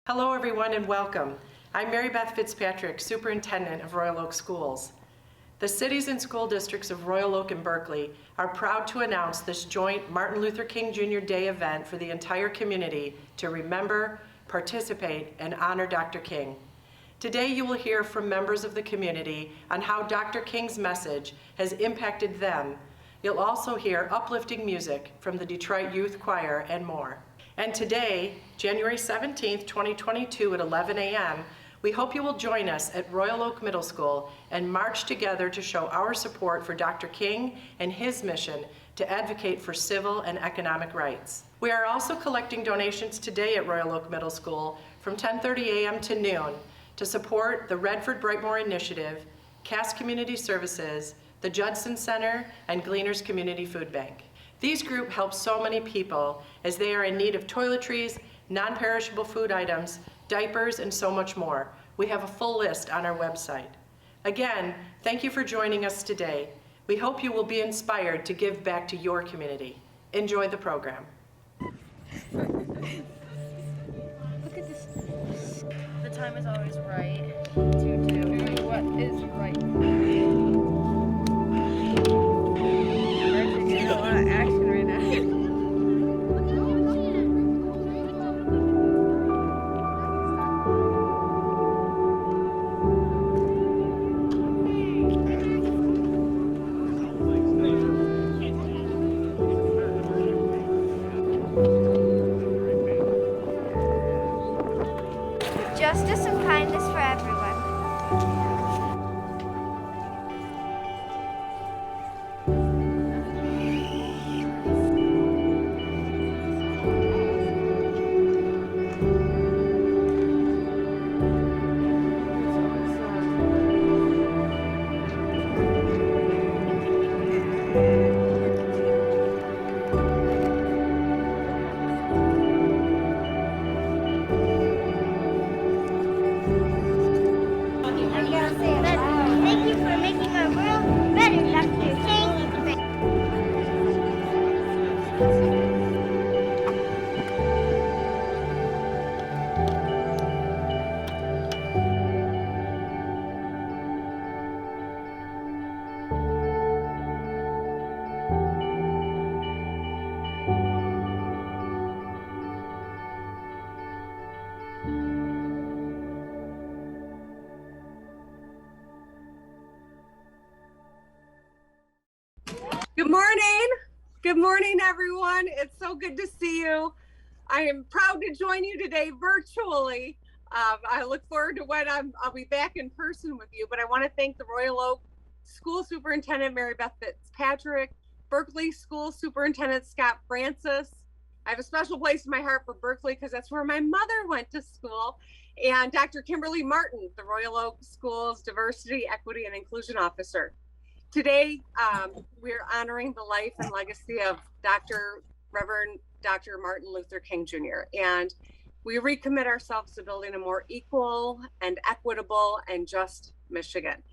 Hello everyone and welcome. I'm Mary Beth Fitzpatrick, Superintendent of Royal Oak Schools. The cities and school districts of Royal Oak and Berkeley are proud to announce this joint Martin Luther King Jr. Day event for the entire community to remember, participate, and honor Dr. King. Today you will hear from members of the community on how Dr. King's message has impacted them. You'll also hear uplifting music from the Detroit Youth Choir and more. And today, January 17th, 2022 at 11 a.m., we hope you will join us at Royal Oak Middle School and march together to show our support for Dr. King and his mission to advocate for civil and economic rights. We are also collecting donations today at Royal Oak Middle School from 10:30 a.m. to noon to support the Redford Brightmore Initiative, Cass Community Services, the Judson Center, and Gleaners Community Food Bank. These groups help so many people as they are in need of toiletries, non-perishable food items, diapers, and so much more. We have a full list on our website. Again, thank you for joining us today. We hope you will be inspired to give back to your community. Enjoy the program. Look at this. The time is always right to do what is right. We're getting a lot of action right now. Justice and kindness for everyone. Thank you for making our world better, Dr. King. Good morning. Good morning, everyone. It's so good to see you. I am proud to join you today virtually. I look forward to when I'll be back in person with you, but I want to thank the Royal Oak School Superintendent Mary Beth Fitzpatrick, Berkeley School Superintendent Scott Francis. I have a special place in my heart for Berkeley because that's where my mother went to school, and Dr. Kimberly Martin, the Royal Oak Schools Diversity, Equity, and Inclusion Officer. Today, we're honoring the life and legacy of Reverend Dr. Martin Luther King Jr. And we recommit ourselves to building a more equal and equitable and just Michigan.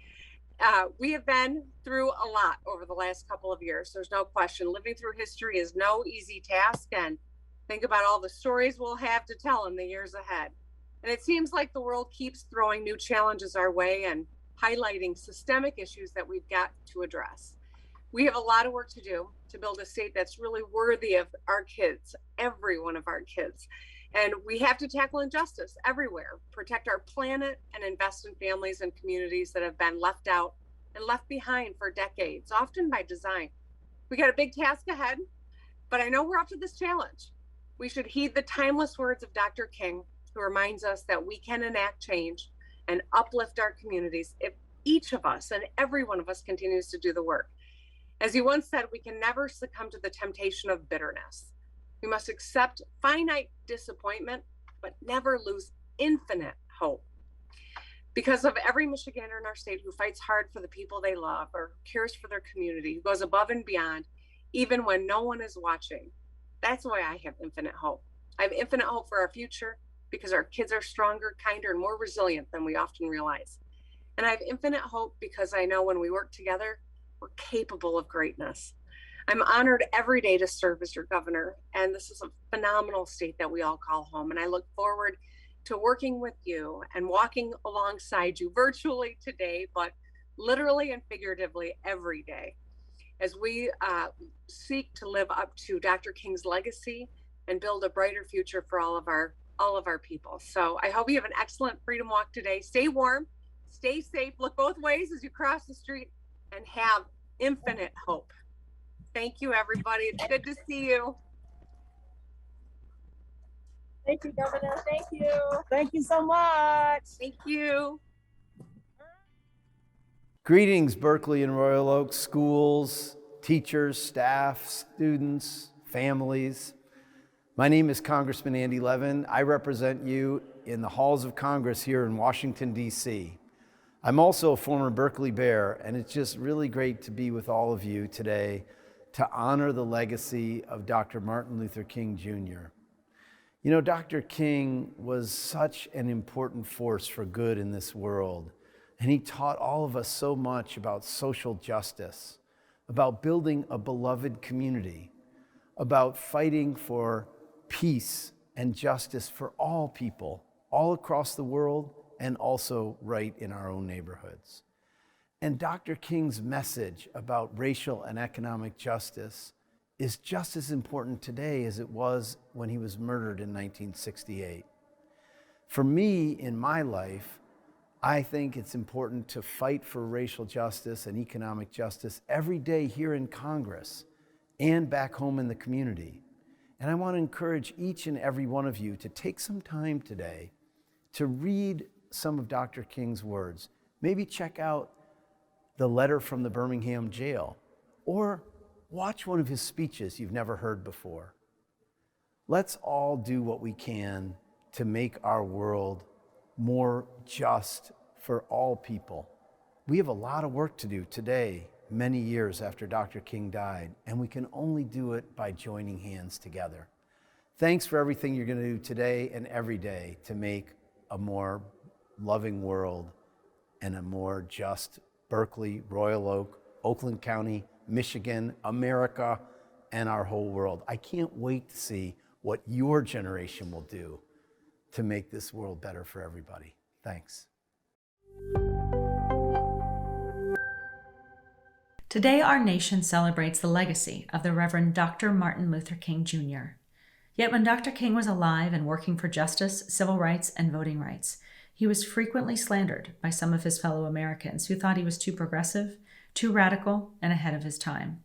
We have been through a lot over the last couple of years. There's no question. Living through history is no easy task. And think about all the stories we'll have to tell in the years ahead. And it seems like the world keeps throwing new challenges our way and highlighting systemic issues that we've got to address. We have a lot of work to do to build a state that's really worthy of our kids, every one of our kids. And we have to tackle injustice everywhere, protect our planet, and invest in families and communities that have been left out and left behind for decades, often by design. We got a big task ahead, but I know we're up to this challenge. We should heed the timeless words of Dr. King, who reminds us that we can enact change and uplift our communities if each of us and every one of us continues to do the work. As he once said, we can never succumb to the temptation of bitterness. We must accept finite disappointment, but never lose infinite hope. Because of every Michigander in our state who fights hard for the people they love or cares for their community, who goes above and beyond, even when no one is watching. That's why I have infinite hope. I have infinite hope for our future, because our kids are stronger, kinder, and more resilient than we often realize. And I have infinite hope because I know when we work together, we're capable of greatness. I'm honored every day to serve as your governor, and this is a phenomenal state that we all call home. And I look forward to working with you and walking alongside you virtually today, but literally and figuratively every day as we seek to live up to Dr. King's legacy and build a brighter future for all of our people. So I hope you have an excellent Freedom Walk today. Stay warm, stay safe, look both ways as you cross the street, and have infinite hope. Thank you, everybody. It's good to see you. Thank you, Governor. Thank you. Thank you so much. Thank you. Greetings, Berkeley and Royal Oak schools, teachers, staff, students, families. My name is Congressman Andy Levin. I represent you in the halls of Congress here in Washington, D.C. I'm also a former Berkeley Bear, and it's just really great to be with all of you today to honor the legacy of Dr. Martin Luther King Jr. You know, Dr. King was such an important force for good in this world, and he taught all of us so much about social justice, about building a beloved community, about fighting for peace and justice for all people, all across the world, and also right in our own neighborhoods. And Dr. King's message about racial and economic justice is just as important today as it was when he was murdered in 1968. For me, in my life, I think it's important to fight for racial justice and economic justice every day here in Congress and back home in the community. And I want to encourage each and every one of you to take some time today to read some of Dr. King's words. Maybe check out the letter from the Birmingham jail, or watch one of his speeches you've never heard before. Let's all do what we can to make our world more just for all people. We have a lot of work to do today, many years after Dr. King died, and we can only do it by joining hands together. Thanks for everything you're going to do today and every day to make a more loving world and a more just Berkeley, Royal Oak, Oakland County, Michigan, America, and our whole world. I can't wait to see what your generation will do to make this world better for everybody. Thanks. Today, our nation celebrates the legacy of the Reverend Dr. Martin Luther King Jr. Yet when Dr. King was alive and working for justice, civil rights, and voting rights, he was frequently slandered by some of his fellow Americans who thought he was too progressive, too radical, and ahead of his time.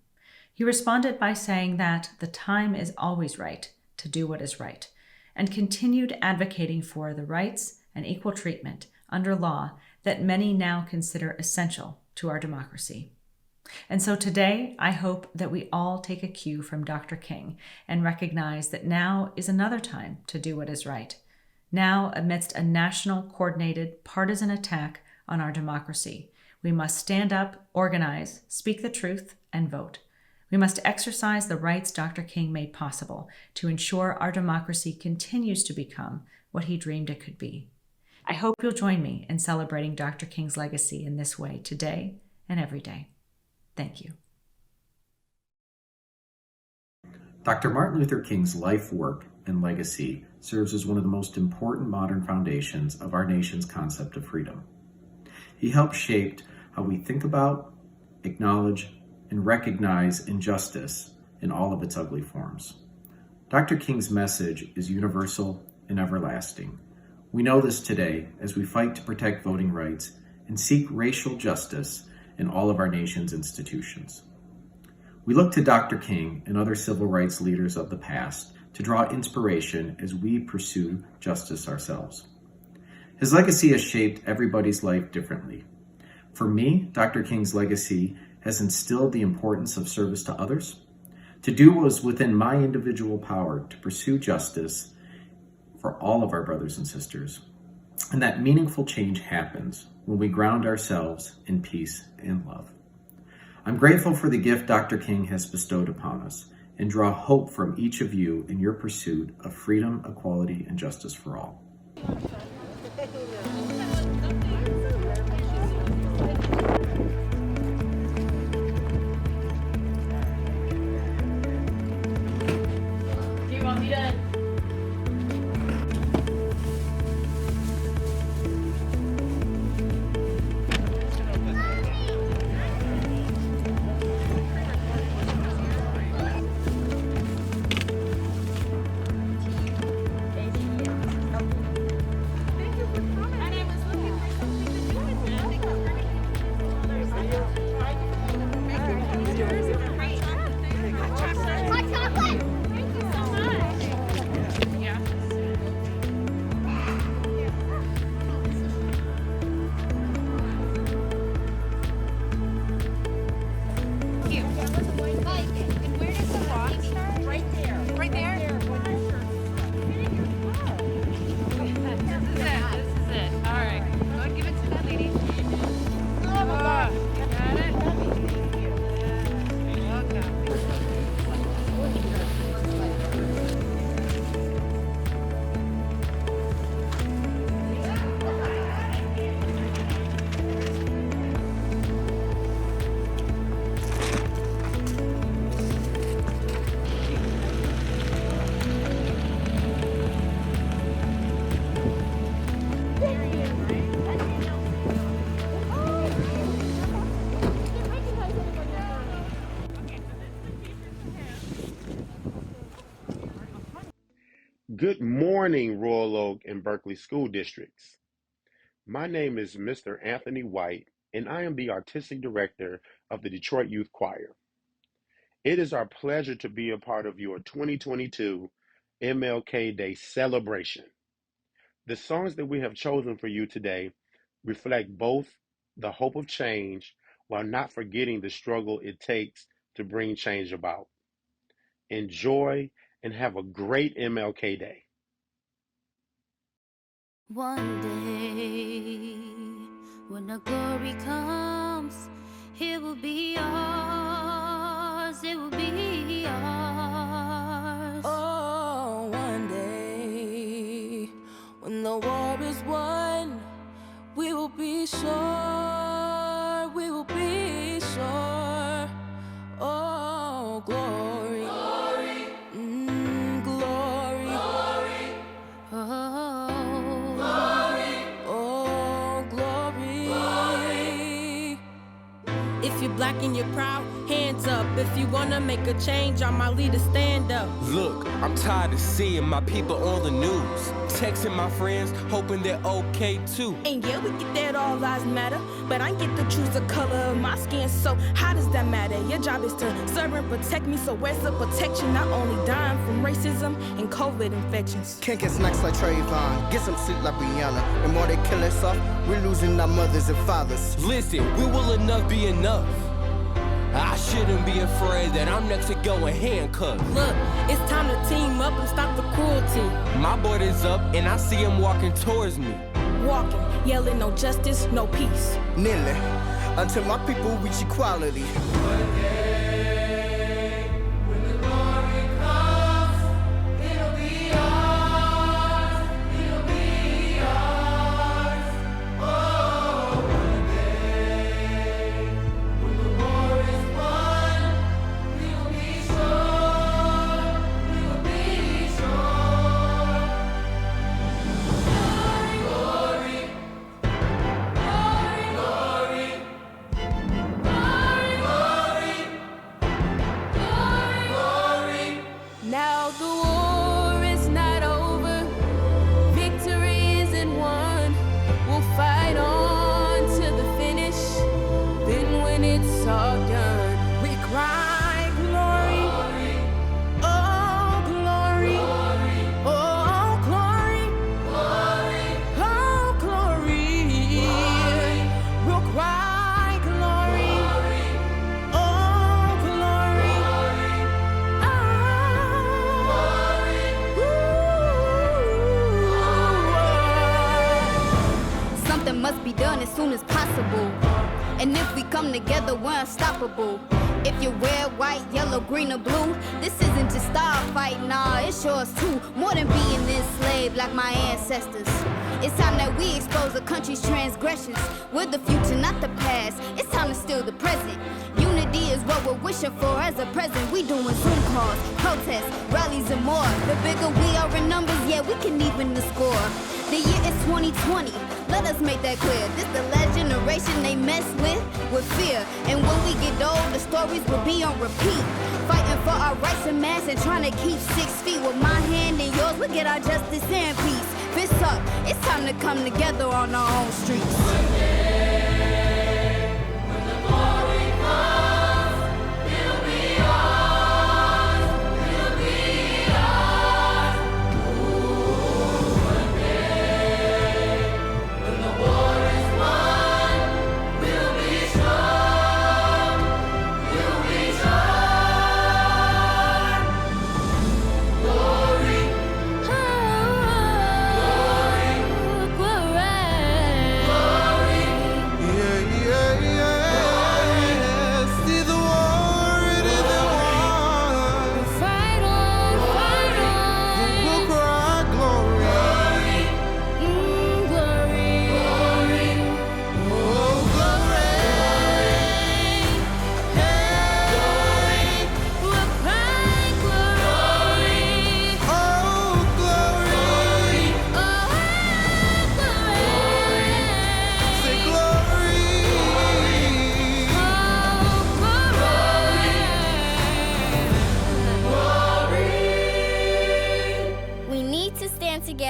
He responded by saying that the time is always right to do what is right, and continued advocating for the rights and equal treatment under law that many now consider essential to our democracy. And so today, I hope that we all take a cue from Dr. King and recognize that now is another time to do what is right. Now, amidst a national, coordinated, partisan attack on our democracy, we must stand up, organize, speak the truth, and vote. We must exercise the rights Dr. King made possible to ensure our democracy continues to become what he dreamed it could be. I hope you'll join me in celebrating Dr. King's legacy in this way today and every day. Thank you. Dr. Martin Luther King's life work and legacy serves as one of the most important modern foundations of our nation's concept of freedom. He helped shape how we think about, acknowledge, and recognize injustice in all of its ugly forms. Dr. King's message is universal and everlasting. We know this today as we fight to protect voting rights and seek racial justice in all of our nation's institutions. We look to Dr. King and other civil rights leaders of the past to draw inspiration as we pursue justice ourselves. His legacy has shaped everybody's life differently. For me, Dr. King's legacy has instilled the importance of service to others, to do what is within my individual power to pursue justice for all of our brothers and sisters. And that meaningful change happens when we ground ourselves in peace and love. I'm grateful for the gift Dr. King has bestowed upon us and draw hope from each of you in your pursuit of freedom, equality, and justice for all. Do you want me to? Good morning, Royal Oak and Berkeley School Districts. My name is Mr. Anthony White, and I am the Artistic Director of the Detroit Youth Choir. It is our pleasure to be a part of your 2022 MLK Day celebration. The songs that we have chosen for you today reflect both the hope of change while not forgetting the struggle it takes to bring change about. Enjoy and have a great MLK Day. One day, when the glory comes, it will be ours, it will be ours. Oh, one day, when the war is won, we will be sure, we will be sure. Oh, glory, glory, glory, glory. Oh. If you're black and you're proud, hands up. If you wanna make a change, I'm my leader, stand up. Look, I'm tired of seeing my people on the news, texting my friends, hoping they're okay too. And yeah, we get that all lives matter, but I get to choose the color of my skin, so how does that matter? Your job is to serve and protect me, so where's the protection? Not only dying from racism and COVID infections. Can't get snacks like Trayvon, get some sleep like Rihanna. The more they kill us off, we're losing our mothers and fathers. Listen, when will enough be enough? I shouldn't be afraid that I'm next to go in handcuffs. Look, it's time to team up and stop the cruelty. My board is up and I see him walking towards me. Walking, yelling no justice, no peace. Kneeling, until my people reach equality. One day, when the glory comes, it'll be ours, it'll be ours. Oh, one day, when the war is won, we'll be sure, we'll be sure. Glory, glory, glory, now the war is not over, victory isn't won. We'll fight on to the finish, then when it's all done, we cry glory, oh glory, oh glory, oh glory, we'll cry glory, oh glory. Something must be done as soon as possible. And if we come together, we're unstoppable. If you're red, white, yellow, green, or blue, this isn't just our fight, nah, it's yours too. More than being enslaved like my ancestors. It's time that we expose the country's transgressions. We're the future, not the past. It's time to steal the present. Unity is what we're wishing for as a present. We doing Zoom calls, protests, rallies, and more. The bigger we are in numbers, yeah, we can even the score. The year is 2020. Let us make that clear. This the last generation they mess with fear. And when we get old, the stories will be on repeat. Fighting for our rights and mass and trying to keep 6 feet. With my hand in yours, we'll get our justice and peace. Fists up, it's time to come together on our own streets. One day, when the glory comes, it'll be ours, it'll be ours. Ooh, one day, when the war is won, we'll be strong, we'll be sure. Glory, glory, glory, glory.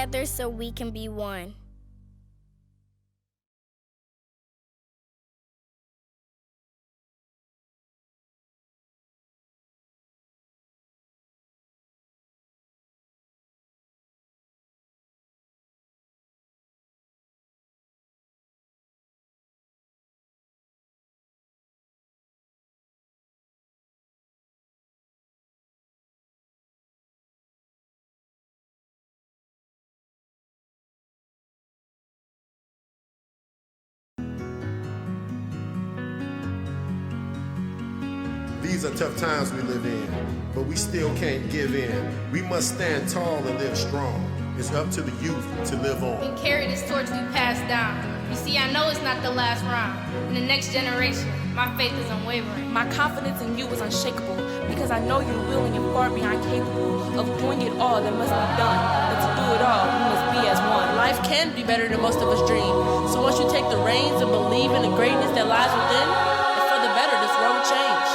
together so we can be one. These are tough times we live in, but we still can't give in. We must stand tall and live strong. It's up to the youth to live on. And carry this torch we pass down. You see, I know it's not the last round. In the next generation, my faith is unwavering. My confidence in you is unshakable because I know you're willing and far beyond capable of doing it all that must be done. But to do it all, we must be as one. Life can be better than most of us dream. So once you take the reins and believe in the greatness that lies within, and for the better, this world will change.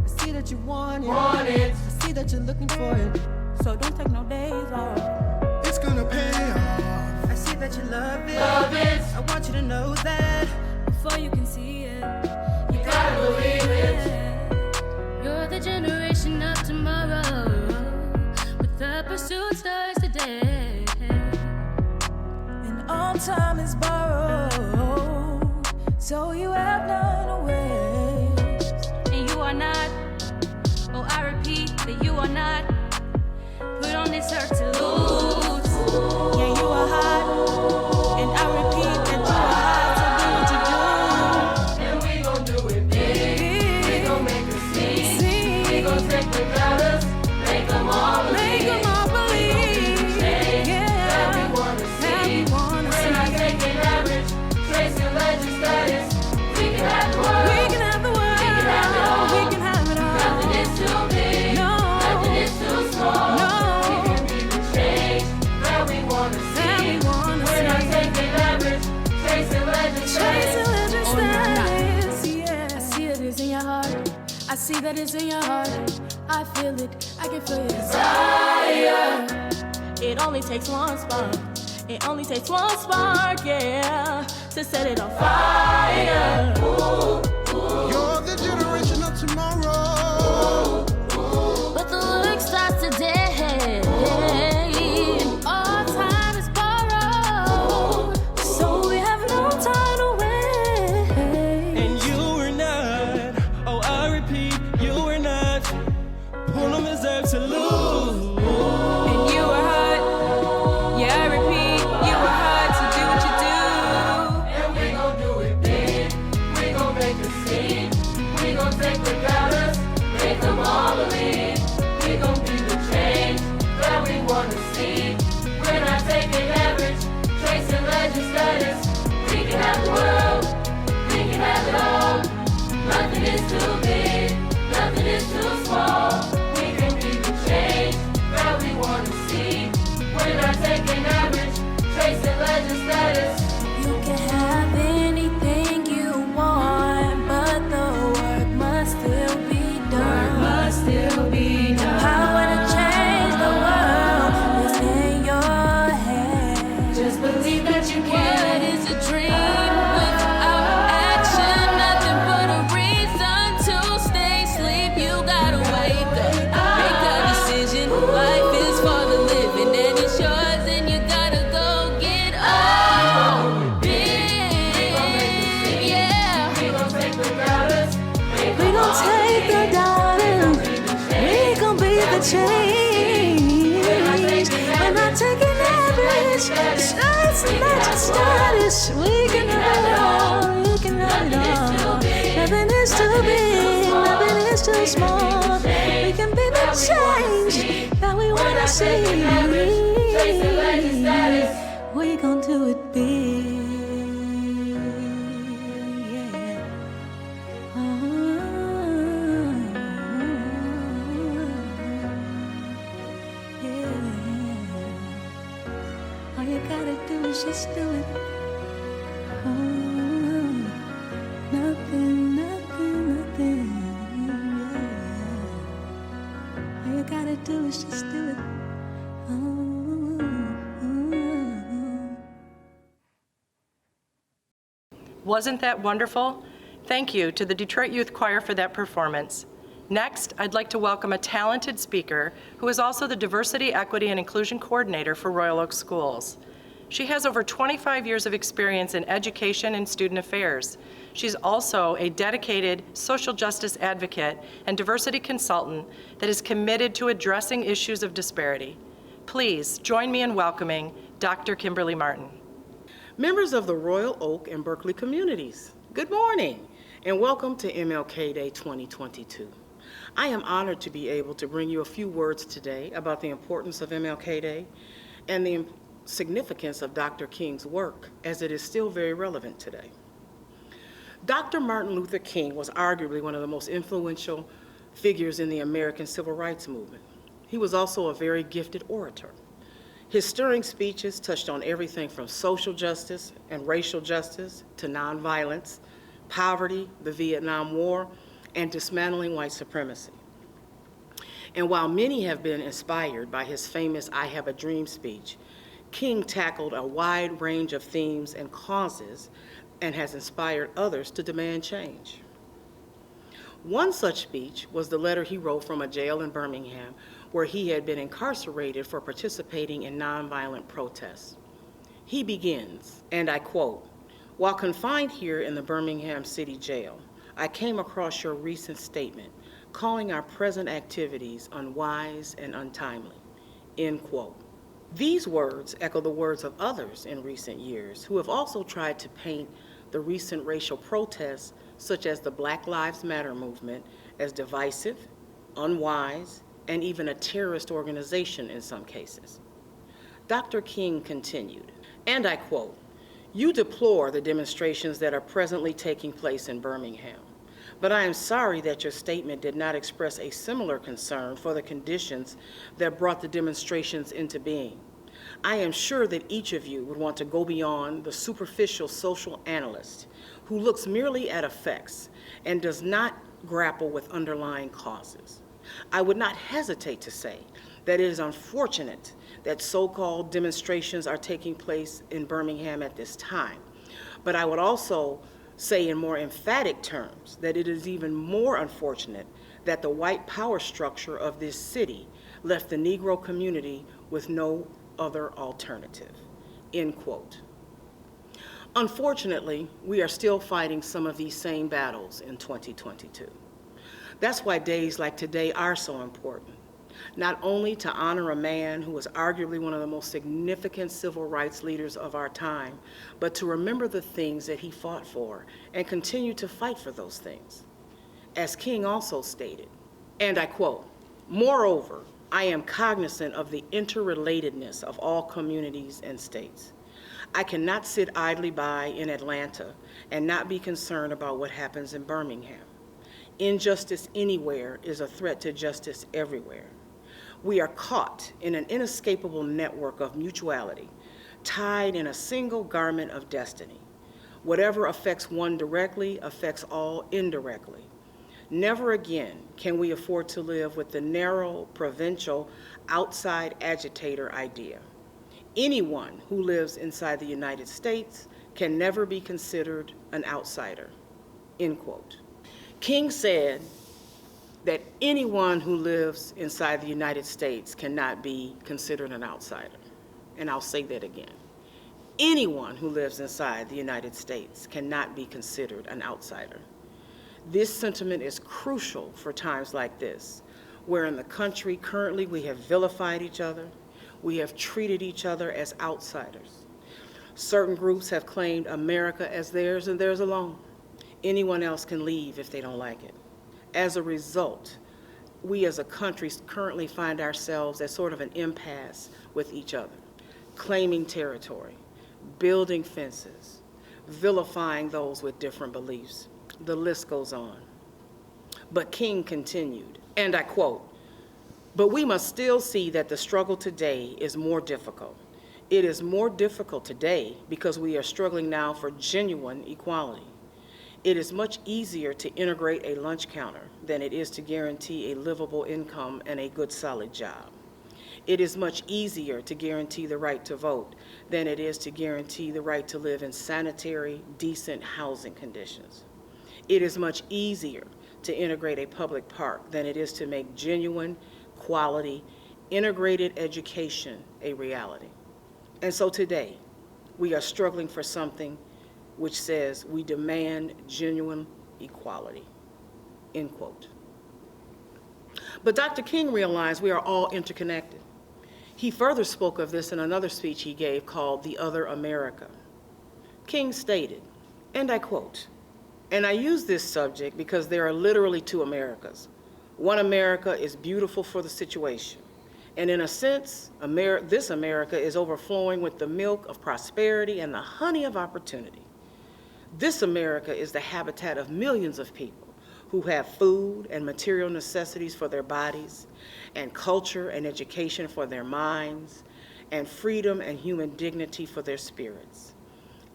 I see that you want it. I see that you're looking for it. So don't take no days off. It's gonna pay off. I see that you love it. I want you to know that before you can see it, you gotta believe it. You're the generation of tomorrow, but the pursuit starts today. and all time is borrowed, so you have none to waste. And you are not, oh I repeat that you are not put on this earth to lose. Yeah, you are hot, and I repeat that you are hot to do what you do. And we gon' do it big. We gon' make a scene. We gon' take the doubters, make them all believe. Make them all believe. That we wanna see. We're not taking average, tracing legend status. We can have the world. We can have the world. We can have it all. We can have it all. Nothing is too big. No. Nothing is too small. No. We can be the change that we wanna see. That we wanna We're not see. taking average, chasing legend Chasing legend status, yeah. I see that it's in your heart. I see that it's in your heart. I feel it. I can feel your desire. It only takes one spark. It only takes one spark, yeah, to set it on fire. You're the generation of tomorrow. But the work starts today. All time is borrowed, so we have no time to waste. And you were not, oh I repeat, you were not, who don't deserve to lose. And you were hot, yeah, I repeat, you were hot to do what you do. And we gon' do it big. We gon' make a scene. We gon' take the doubters, make them all believe. We gon' be the change that we wanna see. We're not taking average, tracing legend status. We can have the world, we can have it all. Nothing is too big, nothing is too small. We can be the change that we wanna see. We're not taking average, tracing legend status. You can have anything you want, but the work must still be done. Power to change the world is in your hands. Just believe that you can. What is a dream without action? Nothing but a reason to stay asleep. You gotta wake up, make a decision. Life is for the living, and it's yours, and you gotta go get up. Big, yeah. We gon' take the doubters, We gon' take the doubting. We gon' be the change. We're not taking average. Shots and legend status. We can have it all. We can have it all. Nothing is too big. Nothing is too small. We can be the change that we wanna see. We gon' do it big. Yeah. Yeah. All you gotta do is just do it. Nothing, nothing, nothing. Yeah. All you gotta do is just do it. Wasn't that wonderful? Thank you to the Detroit Youth Choir for that performance. Next, I'd like to welcome a talented speaker who is also the Diversity, Equity, and Inclusion Coordinator for Royal Oak Schools. She has over 25 years of experience in education and student affairs. She's also a dedicated social justice advocate and diversity consultant that is committed to addressing issues of disparity. Please join me in welcoming Dr. Kimberly Martin. Members of the Royal Oak and Berkeley communities, good morning and welcome to MLK Day 2022. I am honored to be able to bring you a few words today about the importance of MLK Day and the significance of Dr. King's work, as it is still very relevant today. Dr. Martin Luther King was arguably one of the most influential figures in the American civil rights movement. He was also a very gifted orator. His stirring speeches touched on everything from social justice and racial justice to nonviolence, poverty, the Vietnam War, and dismantling white supremacy. And while many have been inspired by his famous "I Have a Dream" speech, King tackled a wide range of themes and causes and has inspired others to demand change. One such speech was the letter he wrote from a jail in Birmingham where he had been incarcerated for participating in nonviolent protests. He begins, and I quote, "While confined here in the Birmingham City Jail, I came across your recent statement calling our present activities unwise and untimely," end quote. These words echo the words of others in recent years who have also tried to paint the recent racial protests, such as the Black Lives Matter movement, as divisive, unwise, and even a terrorist organization in some cases. Dr. King continued, and I quote, "You deplore the demonstrations that are presently taking place in Birmingham, but I am sorry that your statement did not express a similar concern for the conditions that brought the demonstrations into being. I am sure that each of you would want to go beyond the superficial social analyst who looks merely at effects and does not grapple with underlying causes. I would not hesitate to say that it is unfortunate that so-called demonstrations are taking place in Birmingham at this time, but I would also say in more emphatic terms that it is even more unfortunate that the white power structure of this city left the Negro community with no other alternative," end quote. Unfortunately, we are still fighting some of these same battles in 2022. That's why days like today are so important, not only to honor a man who was arguably one of the most significant civil rights leaders of our time, but to remember the things that he fought for and continue to fight for those things. As King also stated, and I quote, "Moreover, I am cognizant of the interrelatedness of all communities and states. I cannot sit idly by in Atlanta and not be concerned about what happens in Birmingham. Injustice anywhere is a threat to justice everywhere. We are caught in an inescapable network of mutuality, tied in a single garment of destiny. Whatever affects one directly affects all indirectly. Never again can we afford to live with the narrow, provincial, outside agitator idea. Anyone who lives inside the United States can never be considered an outsider," end quote. King said that anyone who lives inside the United States cannot be considered an outsider. And I'll say that again. Anyone who lives inside the United States cannot be considered an outsider. This sentiment is crucial for times like this, where in the country currently we have vilified each other, we have treated each other as outsiders. Certain groups have claimed America as theirs and theirs alone. Anyone else can leave if they don't like it. As a result, we as a country currently find ourselves at sort of an impasse with each other, claiming territory, building fences, vilifying those with different beliefs. The list goes on. But King continued, and I quote, "But we must still see that the struggle today is more difficult. It is more difficult today because we are struggling now for genuine equality. It is much easier to integrate a lunch counter than it is to guarantee a livable income and a good solid job. It is much easier to guarantee the right to vote than it is to guarantee the right to live in sanitary, decent housing conditions. It is much easier to integrate a public park than it is to make genuine, quality, integrated education a reality. And so today, we are struggling for something which says we demand genuine equality, end quote. But Dr. King realized we are all interconnected. He further spoke of this in another speech he gave called The Other America. King stated, and I quote, and I use this subject because there are literally two Americas. One America is beautiful for the situation, and in a sense, this America is overflowing with the milk of prosperity and the honey of opportunity. This America is the habitat of millions of people who have food and material necessities for their bodies, and culture and education for their minds, and freedom and human dignity for their spirits.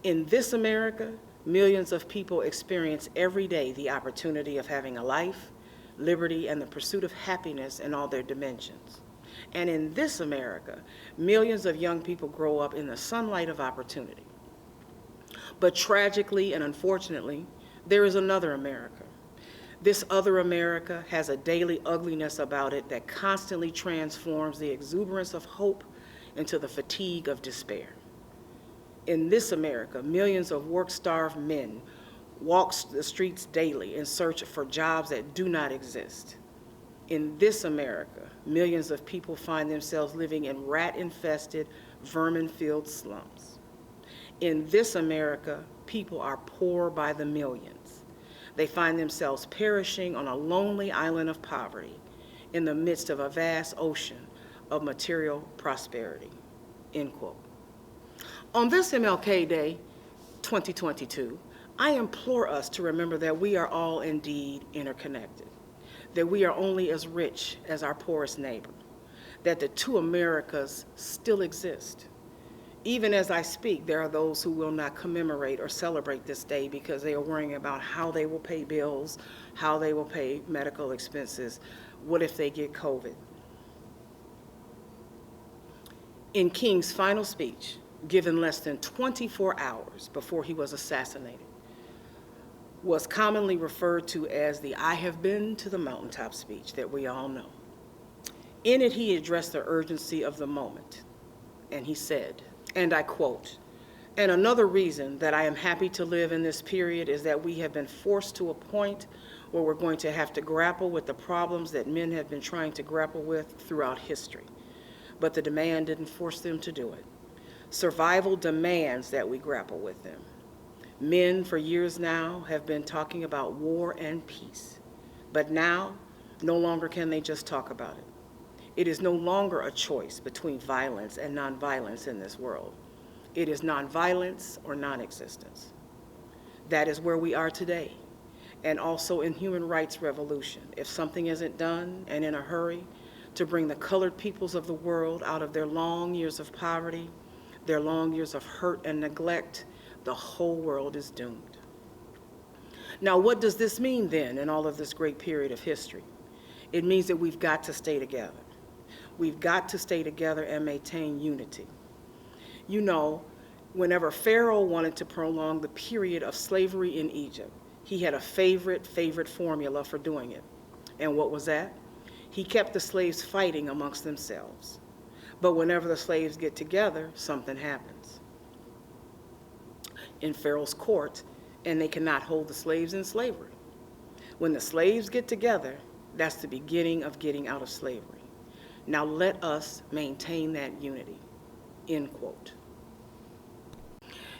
In this America, millions of people experience every day the opportunity of having a life, liberty, and the pursuit of happiness in all their dimensions. And in this America, millions of young people grow up in the sunlight of opportunity. But tragically and unfortunately, there is another America. This other America has a daily ugliness about it that constantly transforms the exuberance of hope into the fatigue of despair. In this America, millions of work-starved men walk the streets daily in search for jobs that do not exist. In this America, millions of people find themselves living in rat-infested, vermin-filled slums. In this America, people are poor by the millions. They find themselves perishing on a lonely island of poverty in the midst of a vast ocean of material prosperity, end quote. On this MLK Day 2022, I implore us to remember that we are all indeed interconnected, that we are only as rich as our poorest neighbor, that the two Americas still exist. Even as I speak, there are those who will not commemorate or celebrate this day because they are worrying about how they will pay bills, how they will pay medical expenses, what if they get COVID. In King's final speech, given less than 24 hours before he was assassinated, was commonly referred to as the I have been to the mountaintop speech that we all know. In it, he addressed the urgency of the moment, and he said, and I quote, and another reason that I am happy to live in this period is that we have been forced to a point where we're going to have to grapple with the problems that men have been trying to grapple with throughout history. But the demand didn't force them to do it. Survival demands that we grapple with them. Men for years now have been talking about war and peace, but now no longer can they just talk about it. It is no longer a choice between violence and nonviolence in this world. It is nonviolence or non-existence. That is where we are today, and also in human rights revolution. If something isn't done and in a hurry to bring the colored peoples of the world out of their long years of poverty, their long years of hurt and neglect, the whole world is doomed. Now, what does this mean then in all of this great period of history? It means that we've got to stay together. We've got to stay together and maintain unity. You know, whenever Pharaoh wanted to prolong the period of slavery in Egypt, he had a favorite formula for doing it. And what was that? He kept the slaves fighting amongst themselves. But whenever the slaves get together, something happens. In Pharaoh's court, and they cannot hold the slaves in slavery. When the slaves get together, that's the beginning of getting out of slavery. Now let us maintain that unity, end quote.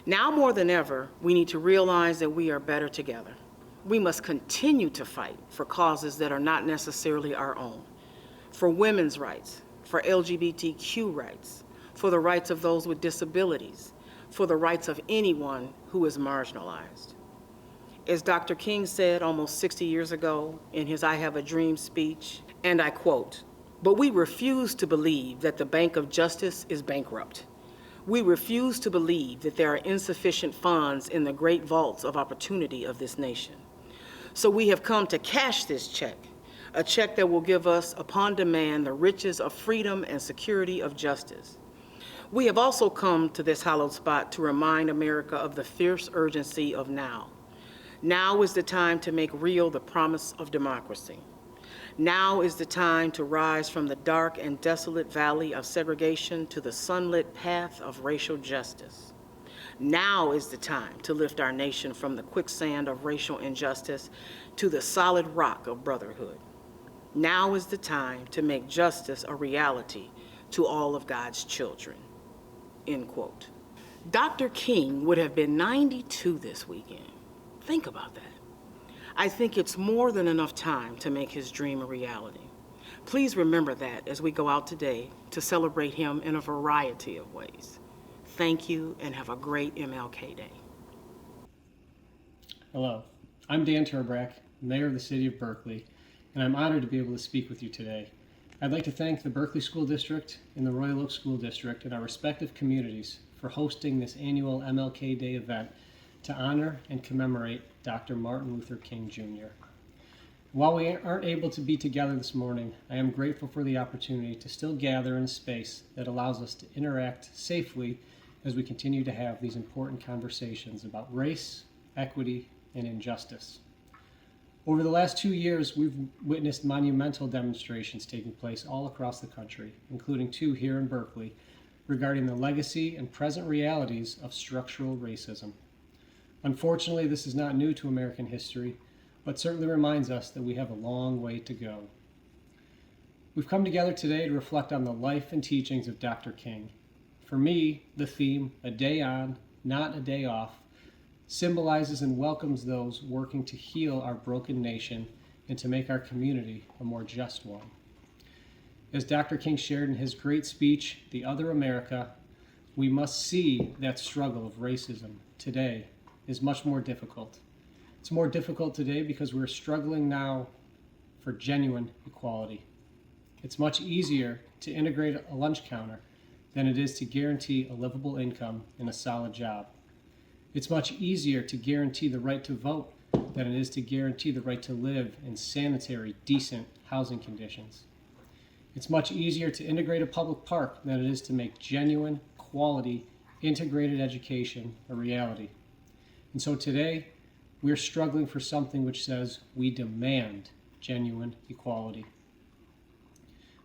Now more than ever, we need to realize that we are better together. We must continue to fight for causes that are not necessarily our own, for women's rights, for LGBTQ rights, for the rights of those with disabilities, for the rights of anyone who is marginalized. As Dr. King said almost 60 years ago in his I Have a Dream speech, and I quote, "But we refuse to believe that the Bank of Justice is bankrupt. We refuse to believe that there are insufficient funds in the great vaults of opportunity of this nation. So we have come to cash this check a check that will give us, upon demand, the riches of freedom and security of justice. We have also come to this hallowed spot to remind America of the fierce urgency of now. Now is the time to make real the promise of democracy. Now is the time to rise from the dark and desolate valley of segregation to the sunlit path of racial justice. Now is the time to lift our nation from the quicksand of racial injustice to the solid rock of brotherhood. Now is the time to make justice a reality to all of God's children." End quote. Dr. King would have been 92 this weekend. Think about that. I think it's more than enough time to make his dream a reality. Please remember that as we go out today to celebrate him in a variety of ways. Thank you and have a great MLK Day. Hello, I'm Dan Turbrack, Mayor of the City of Berkeley, and I'm honored to be able to speak with you today. I'd like to thank the Berkeley School District and the Royal Oak School District and our respective communities for hosting this annual MLK Day event to honor and commemorate Dr. Martin Luther King Jr. While we aren't able to be together this morning, I am grateful for the opportunity to still gather in a space that allows us to interact safely as we continue to have these important conversations about race, equity, and injustice. Over the last 2 years, we've witnessed monumental demonstrations taking place all across the country, including 2 here in Berkeley, regarding the legacy and present realities of structural racism. Unfortunately, this is not new to American history, but certainly reminds us that we have a long way to go. We've come together today to reflect on the life and teachings of Dr. King. For me, the theme, "A Day On, Not a Day Off," symbolizes and welcomes those working to heal our broken nation and to make our community a more just one. As Dr. King shared in his great speech, "The Other America," we must see that struggle of racism today is much more difficult. It's more difficult today because we're struggling now for genuine equality. It's much easier to integrate a lunch counter than it is to guarantee a livable income and a solid job. It's much easier to guarantee the right to vote than it is to guarantee the right to live in sanitary, decent housing conditions. It's much easier to integrate a public park than it is to make genuine, quality, integrated education a reality. And so today, we're struggling for something which says we demand genuine equality.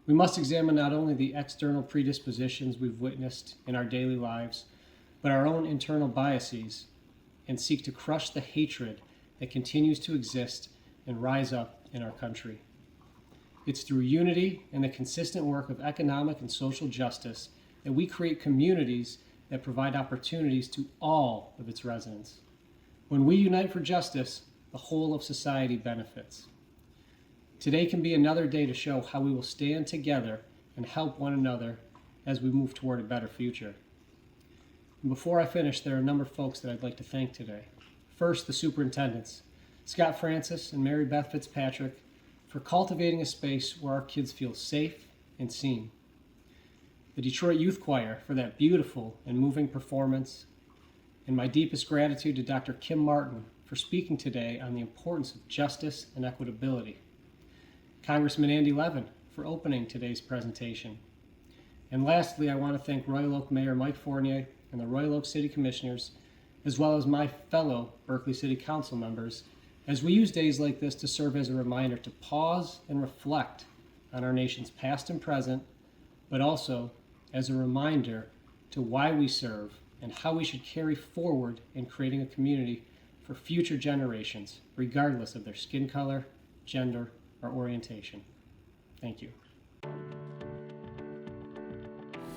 We must examine not only the external predispositions we've witnessed in our daily lives, but our own internal biases, and seek to crush the hatred that continues to exist and rise up in our country. It's through unity and the consistent work of economic and social justice that we create communities that provide opportunities to all of its residents. When we unite for justice, the whole of society benefits. Today can be another day to show how we will stand together and help one another as we move toward a better future. And before I finish, there are a number of folks that I'd like to thank today. First, the superintendents, Scott Francis and Mary Beth Fitzpatrick, for cultivating a space where our kids feel safe and seen. The Detroit Youth Choir for that beautiful and moving performance, and my deepest gratitude to Dr. Kim Martin for speaking today on the importance of justice and equitability. Congressman Andy Levin for opening today's presentation. And lastly, I want to thank Royal Oak Mayor Mike Fournier and the Royal Oak City Commissioners, as well as my fellow Berkeley City Council members, as we use days like this to serve as a reminder to pause and reflect on our nation's past and present, but also as a reminder to why we serve and how we should carry forward in creating a community for future generations, regardless of their skin color, gender, or orientation. Thank you.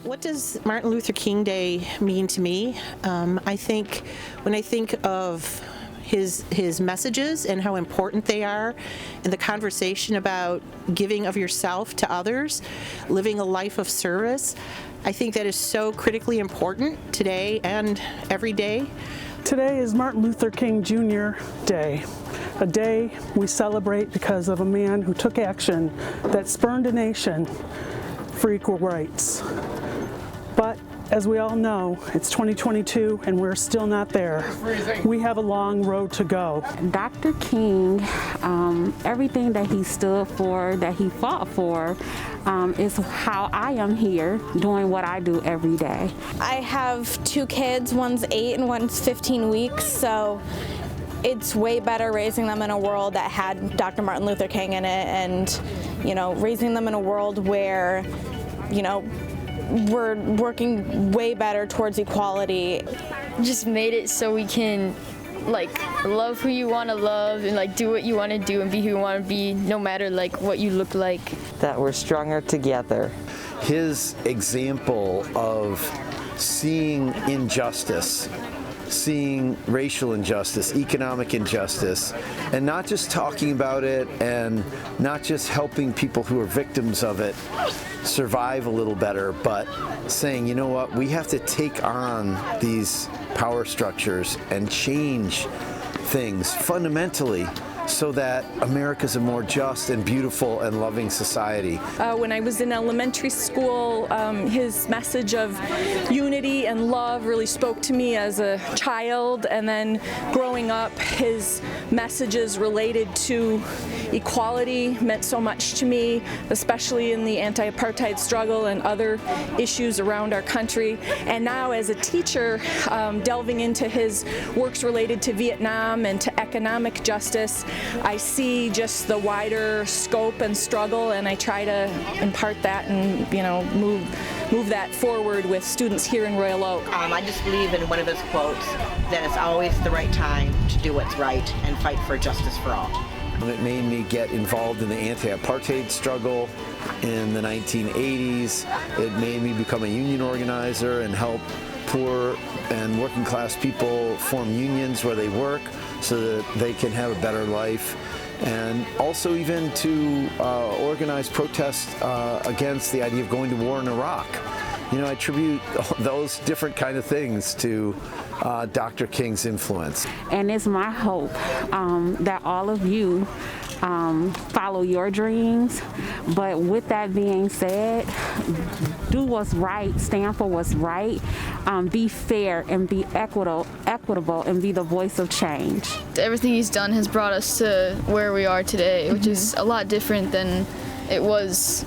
What does Martin Luther King Day mean to me? I think when I think of his messages and how important they are, and the conversation about giving of yourself to others, living a life of service, I think that is so critically important today and every day. Today is Martin Luther King Jr. Day, a day we celebrate because of a man who took action that spurned a nation for equal rights. But As we all know, it's 2022 and we're still not there. We have a long road to go. Dr. King, everything that he stood for, that he fought for, is how I am here doing what I do every day. I have 2 kids, one's 8 and one's 15 weeks, so it's way better raising them in a world that had Dr. Martin Luther King in it, and, you know, raising them in a world where, you know, we're working way better towards equality. Just made it so we can like love who you want to love and like do what you want to do and be who you want to be, no matter like what you look like. That we're stronger together. His example of seeing injustice, seeing racial injustice, economic injustice, and not just talking about it and not just helping people who are victims of it survive a little better, but saying, you know what, we have to take on these power structures and change things fundamentally so that America's a more just and beautiful and loving society. When I was in elementary school, his message of unity and love really spoke to me as a child, and then growing up, his messages related to equality meant so much to me, especially in the anti-apartheid struggle and other issues around our country. And now as a teacher, delving into his works related to Vietnam and to economic justice, I see just the wider scope and struggle, and I try to impart that and, you know, move that forward with students here in Royal Oak. I just believe in one of his quotes, that it's always the right time to do what's right and fight for justice for all. It made me get involved in the anti-apartheid struggle in the 1980s. It made me become a union organizer and help poor and working class people form unions where they work so that they can have a better life. And also even to organize protests against the idea of going to war in Iraq. You know, I attribute those different kind of things to Dr. King's influence. And it's my hope that all of you follow your dreams, but with that being said, do what's right, stand for what's right, be fair and be equitable and be the voice of change. Everything he's done has brought us to where we are today, which is a lot different than it was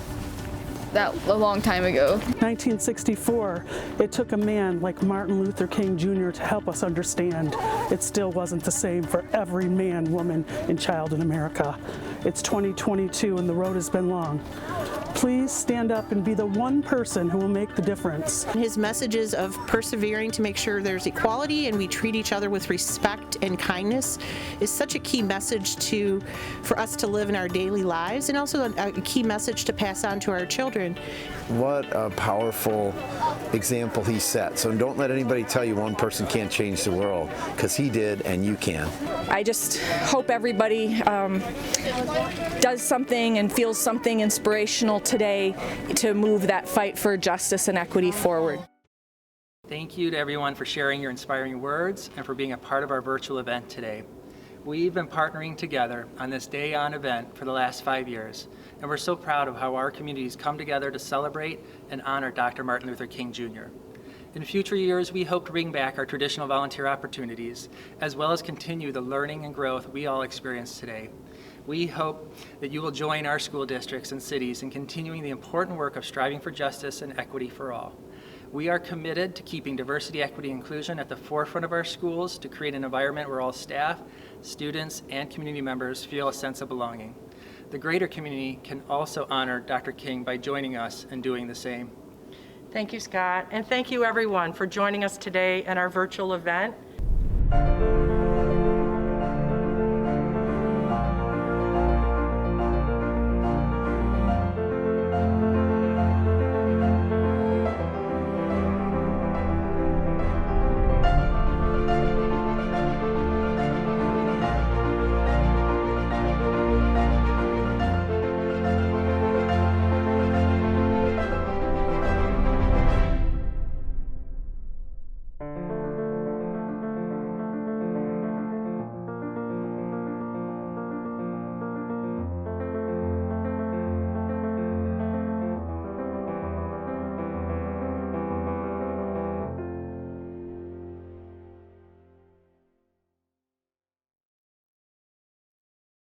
a long time ago. 1964, it took a man like Martin Luther King Jr. to help us understand it still wasn't the same for every man, woman, and child in America. It's 2022 and the road has been long. Please stand up and be the one person who will make the difference. His messages of persevering to make sure there's equality and we treat each other with respect and kindness is such a key message for us to live in our daily lives, and also a key message to pass on to our children. What a powerful example he set. So don't let anybody tell you one person can't change the world, because he did and you can. I just hope everybody does something and feels something inspirational today to move that fight for justice and equity forward. Thank you to everyone for sharing your inspiring words and for being a part of our virtual event today. We've been partnering together on this Day On event for the last 5 years, and we're so proud of how our communities come together to celebrate and honor Dr. Martin Luther King Jr. In future years, we hope to bring back our traditional volunteer opportunities, as well as continue the learning and growth we all experience today. We hope that you will join our school districts and cities in continuing the important work of striving for justice and equity for all. We are committed to keeping diversity, equity, and inclusion at the forefront of our schools to create an environment where all staff, students, and community members feel a sense of belonging. The greater community can also honor Dr. King by joining us and doing the same. Thank you, Scott, and thank you everyone for joining us today in our virtual event.